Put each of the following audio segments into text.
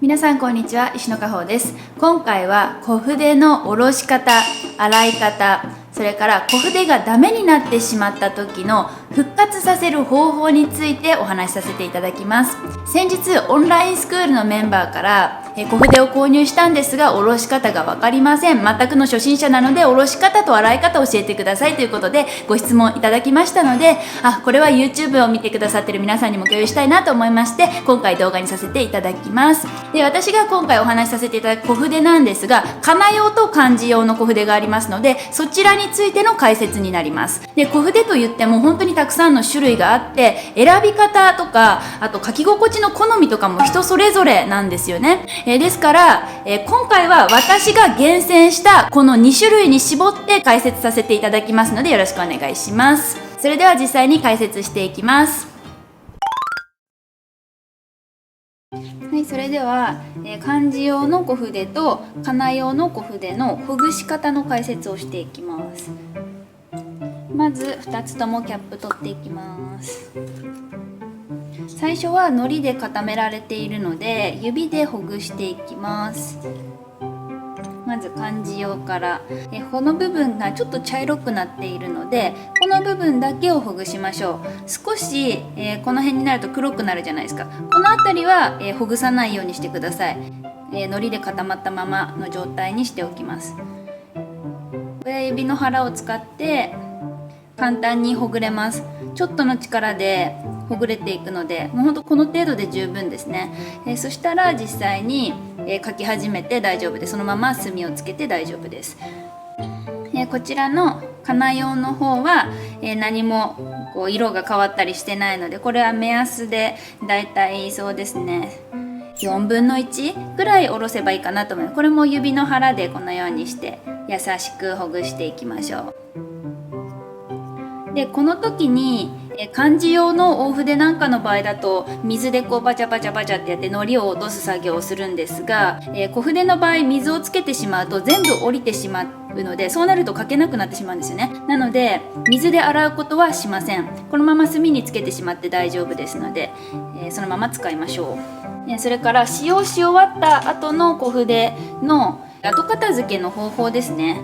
皆さんこんにちは、石野香穂です。今回は小筆の下ろし方、洗い方、それから小筆がダメになってしまった時の復活させる方法についてお話しさせていただきます。先日オンラインスクールのメンバーから小筆を購入したんですが、下ろし方が分かりません。全くの初心者なので下ろし方と洗い方を教えてくださいということでご質問いただきましたので、これは YouTube を見てくださっている皆さんにも共有したいなと思いまして、今回動画にさせていただきます。で、私が今回お話しさせていただく小筆なんですが、かな用と漢字用の小筆がありますので、そちらについての解説になります。で、小筆といっても本当にたくさんの種類があって、選び方とか、あと書き心地の好みとかも人それぞれなんですよね。ですから、今回は私が厳選したこの2種類に絞って解説させていただきますので、よろしくお願いします。それでは実際に解説していきます。はい、それでは、漢字用の小筆とかな用の小筆のほぐし方の解説をしていきます。まず2つともキャップ取っていきます。最初は糊で固められているので指でほぐしていきます。まず漢字用から、この部分がちょっと茶色くなっているので、この部分だけをほぐしましょう。少し、この辺になると黒くなるじゃないですか。この辺りは、ほぐさないようにしてください。糊で固まったままの状態にしておきます。親指の腹を使って簡単にほぐれます。ちょっとの力でほぐれていくので、もうほんとこの程度で十分ですね。そしたら実際に、書き始めて大丈夫です。そのまま墨をつけて大丈夫です。こちらのかな用の方は、何もこう色が変わったりしてないので、これは目安でだいたいそうですね4分の1ぐらいおろせばいいかなと思います。これも指の腹でこのようにして優しくほぐしていきましょう。で、この時に漢字用の大筆なんかの場合だと水でこうバチャバチャバチャってやって糊を落とす作業をするんですが、小筆の場合水をつけてしまうと全部降りてしまうので、そうなると書けなくなってしまうんですよね。なので水で洗うことはしません。このまま墨につけてしまって大丈夫ですので、そのまま使いましょう。それから使用し終わった後の小筆の後片付けの方法ですね。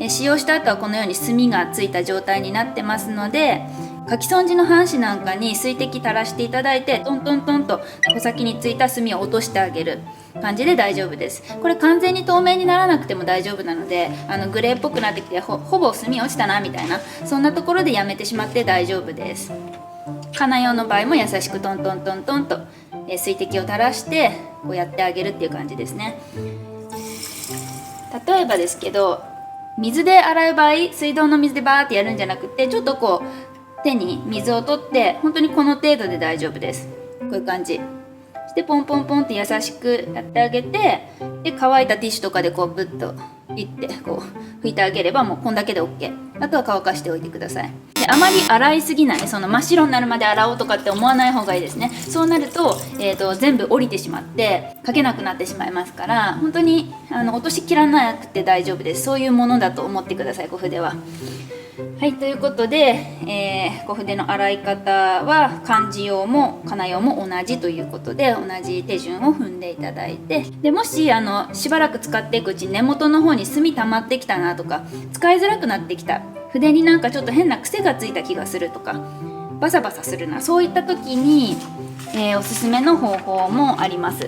使用した後はこのように墨がついた状態になってますので、書き損じの半紙なんかに水滴垂らしていただいて、トントントンと穂先についた墨を落としてあげる感じで大丈夫です。これ完全に透明にならなくても大丈夫なので、グレーっぽくなってきて ほぼ墨落ちたなみたいな、そんなところでやめてしまって大丈夫です。かな用の場合も優しくトントントントンと水滴を垂らしてこうやってあげるっていう感じですね。例えばですけど、水で洗う場合、水道の水でバーってやるんじゃなくて、ちょっとこう手に水を取って本当にこの程度で大丈夫です。こういう感じそしてポンポンポンって優しくやってあげて、で乾いたティッシュとかでこうブッといってこう拭いてあげれば、もうこんだけで OK。 あとは乾かしておいてください。で、あまり洗いすぎない、その真っ白になるまで洗おうとかって思わない方がいいですね。そうなると、全部降りてしまって書けなくなってしまいますから、本当に落としきらなくて大丈夫です。そういうものだと思ってください、小筆は。はい、ということで、小筆の洗い方は漢字用もかな用も同じということで、同じ手順を踏んでいただいて、でもししばらく使っていくうちに根元の方に墨溜まってきたなとか、使いづらくなってきた、筆になんかちょっと変な癖がついた気がするとか、バサバサするな、そういった時に、おすすめの方法もあります。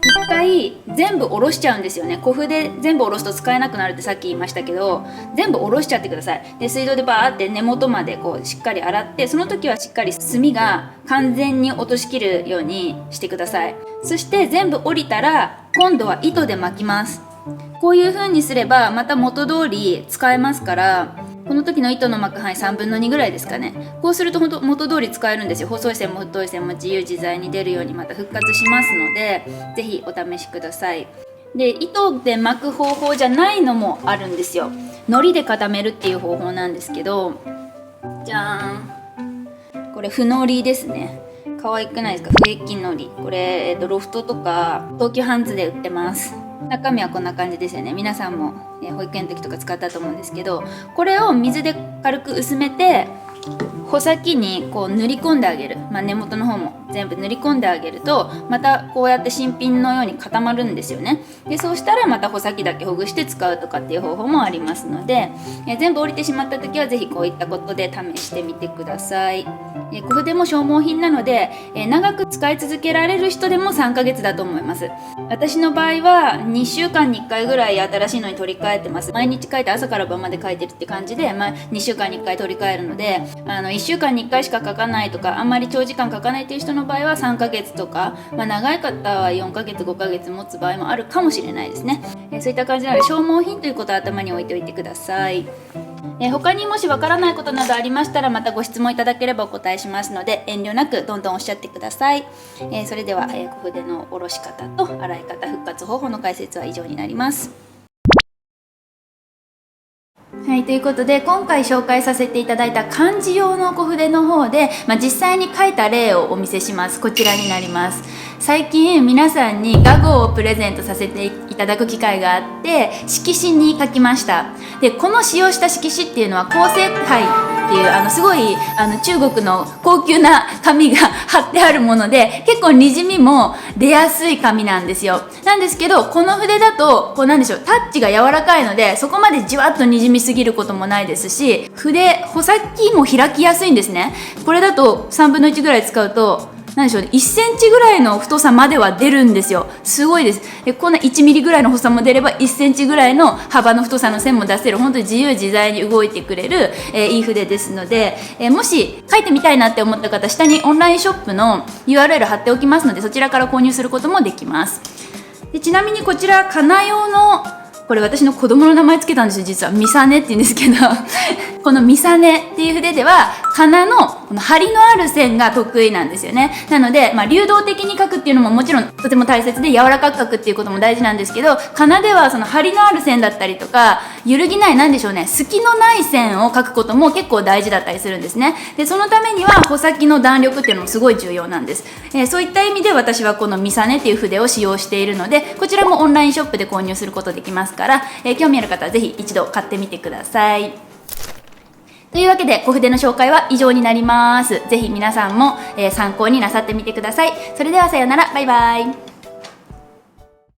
一回全部下ろしちゃうんですよね。小筆全部下ろすと使えなくなるってさっき言いましたけど、全部下ろしちゃってください。で、水道でバーって根元までこうしっかり洗って、その時はしっかり墨が完全に落としきるようにしてください。そして全部降りたら今度は糸で巻きます。こういう風にすればまた元通り使えますから、この時の糸の巻く範囲3分の2ぐらいですかね。こうすると元通り使えるんですよ。細い線も太い線も自由自在に出るようにまた復活しますので、ぜひお試しください。で、糸で巻く方法じゃないのもあるんですよ。糊で固めるっていう方法なんですけど、じゃーん、これ不糊ですね。可愛くないですか？不液糊。これ、ロフトとか東急ハンズで売ってます。中身はこんな感じですよね。皆さんも、保育園の時とか使ったと思うんですけど、これを水で軽く薄めて穂先にこう塗り込んであげる、根元の方も全部塗り込んであげるとまたこうやって新品のように固まるんですよね。でそうしたらまた穂先だけほぐして使うとかっていう方法もありますので、全部降りてしまった時は是非こういったことで試してみてください。小筆も消耗品なので、長く使い続けられる人でも3ヶ月だと思います。私の場合は2週間に1回ぐらい新しいのに取り替えてます。毎日書いて朝から晩まで書いてるって感じで、2週間に1回取り替えるので、1週間に1回しか書かないとかあんまり長時間書かないっていう人の場合は3ヶ月とか、長い方は4ヶ月5ヶ月持つ場合もあるかもしれないですね。そういった感じなので消耗品ということは頭に置いておいてください。他にもしわからないことなどありましたらまたご質問いただければお答えしますので、遠慮なくどんどんおっしゃってください。それでは、小筆の下ろし方と洗い方、復活方法の解説は以上になります。はい、ということで今回紹介させていただいた漢字用の小筆の方で、実際に書いた例をお見せします。こちらになります。最近皆さんに画号をプレゼントさせていただく機会があって色紙に書きました。でこの使用した色紙っていうのは光石灰っていうすごい中国の高級な紙が貼ってあるもので、結構にじみも出やすい紙なんですよ。なんですけどこの筆だとこうなんでしょう、タッチが柔らかいのでそこまでじわっとにじみすぎることもないですし、穂先も開きやすいんですね。これだと3分の1ぐらい使うとなんでしょうね、1センチぐらいの太さまでは出るんですよ。すごいです。でこんな1ミリぐらいの細さも出れば1センチぐらいの幅の太さの線も出せる、本当に自由自在に動いてくれる、いい筆ですので、もし書いてみたいなって思った方、下にオンラインショップの URL 貼っておきますのでそちらから購入することもできます。でちなみにこちらかな用の、これ私の子供の名前つけたんですよ。実はミサネって言うんですけどこのミサネっていう筆ではかなのこの張りのある線が得意なんですよね。なので、流動的に書くっていうのももちろんとても大切で、柔らかく書くっていうことも大事なんですけど、かなではその張りのある線だったりとか揺るぎない、なんでしょうね、隙のない線を書くことも結構大事だったりするんですね。でそのためには穂先の弾力っていうのもすごい重要なんです。そういった意味で私はこのミサネっていう筆を使用しているので、こちらもオンラインショップで購入することできますから、興味ある方はぜひ一度買ってみてください。というわけで小筆の紹介は以上になります。ぜひ皆さんも、参考になさってみてください。それではさようなら、バイバイ。